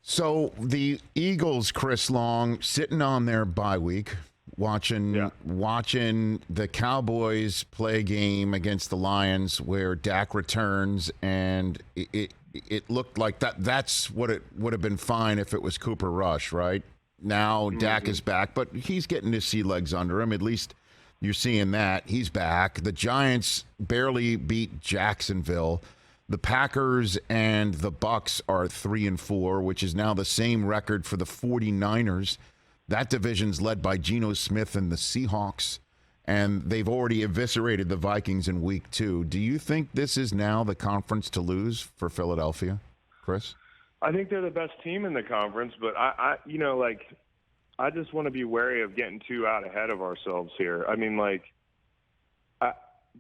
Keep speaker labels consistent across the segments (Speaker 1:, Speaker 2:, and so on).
Speaker 1: So the Eagles, Chris Long, sitting on their bye week, watching the Cowboys play a game against the Lions where Dak returns, and it looked like that's what it would have been fine if it was Cooper Rush, right? Now Dak is back, but he's getting his sea legs under him. At least you're seeing that. He's back. The Giants barely beat Jacksonville. The Packers and the Bucks are 3-4, which is now the same record for the 49ers. That division's led by Geno Smith and the Seahawks, and they've already eviscerated the Vikings in week 2. Do you think this is now the conference to lose for Philadelphia, Chris?
Speaker 2: I think they're the best team in the conference, but I just want to be wary of getting too out ahead of ourselves here. I mean,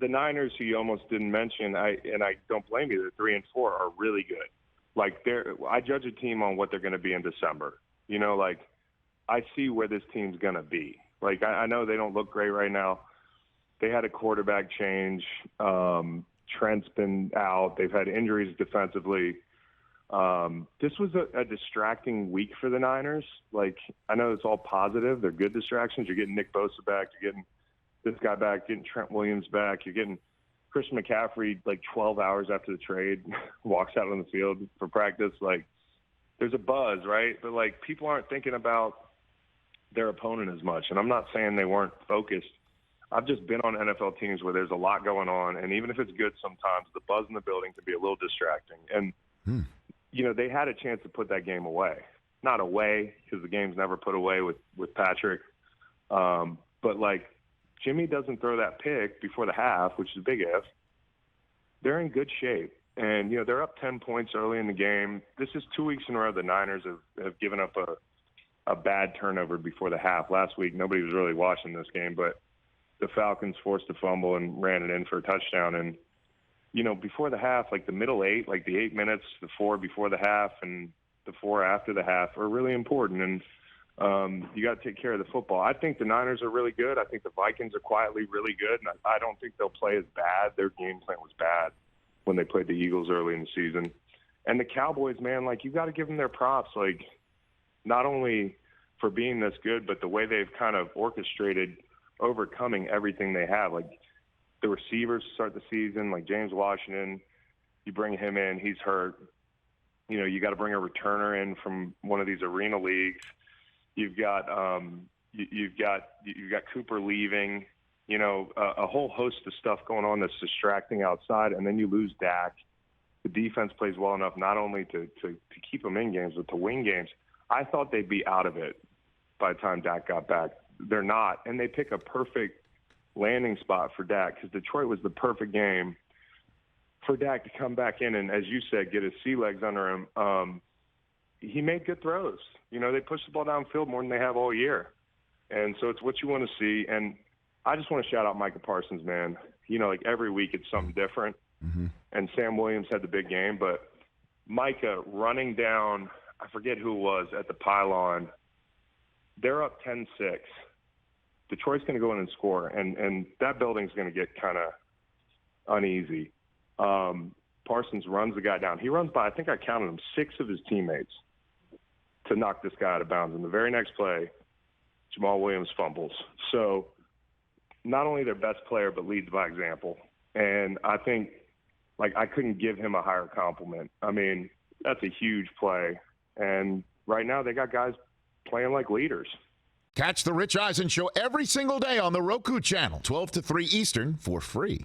Speaker 2: the Niners, who you almost didn't mention, I don't blame you, they're 3-4, are really good. I judge a team on what they're going to be in December. I see where this team's going to be. I know they don't look great right now. They had a quarterback change. Trent's been out. They've had injuries defensively. This was a distracting week for the Niners. I know it's all positive. They're good distractions. You're getting Nick Bosa back. You're getting this guy back, getting Trent Williams back. You're getting Christian McCaffrey 12 hours after the trade, walks out on the field for practice. There's a buzz, right? But people aren't thinking about their opponent as much. And I'm not saying they weren't focused. I've just been on NFL teams where there's a lot going on. And even if it's good sometimes, the buzz in the building can be a little distracting. And, they had a chance to put that game away. Not away, because the game's never put away with Patrick. But Jimmy doesn't throw that pick before the half, which is a big if. They're in good shape. And, they're up 10 points early in the game. This is 2 weeks in a row the Niners have given up a bad turnover before the half. Last week, nobody was really watching this game, but the Falcons forced a fumble and ran it in for a touchdown. And, before the half, the middle 8, the 8 minutes, the 4 before the half and the 4 after the half are really important. And you got to take care of the football. I think the Niners are really good. I think the Vikings are quietly really good. And I don't think they'll play as bad. Their game plan was bad when they played the Eagles early in the season. And the Cowboys, man, you got to give them their props. Not only for being this good, but the way they've kind of orchestrated overcoming everything they have. The receivers start the season, James Washington, you bring him in, he's hurt. You got to bring a returner in from one of these arena leagues. You've got Cooper leaving. A whole host of stuff going on that's distracting outside, and then you lose Dak. The defense plays well enough not only to keep them in games, but to win games. I thought they'd be out of it by the time Dak got back. They're not, and they pick a perfect landing spot for Dak because Detroit was the perfect game for Dak to come back in and, as you said, get his sea legs under him. He made good throws. They pushed the ball downfield more than they have all year, and so it's what you want to see. And I just want to shout out Micah Parsons, man. Every week it's something different. Mm-hmm. And Sam Williams had the big game, but Micah running down, I forget who it was, at the pylon. They're up 10-6. Detroit's going to go in and score, and that building's going to get kind of uneasy. Parsons runs the guy down. He runs by, I think I counted him, 6 of his teammates to knock this guy out of bounds. And the very next play, Jamal Williams fumbles. So not only their best player, but leads by example. And I think, I couldn't give him a higher compliment. I mean, that's a huge play. And right now they got guys playing like leaders.
Speaker 1: Catch the Rich Eisen Show every single day on the Roku channel, 12 to 3 Eastern, for free.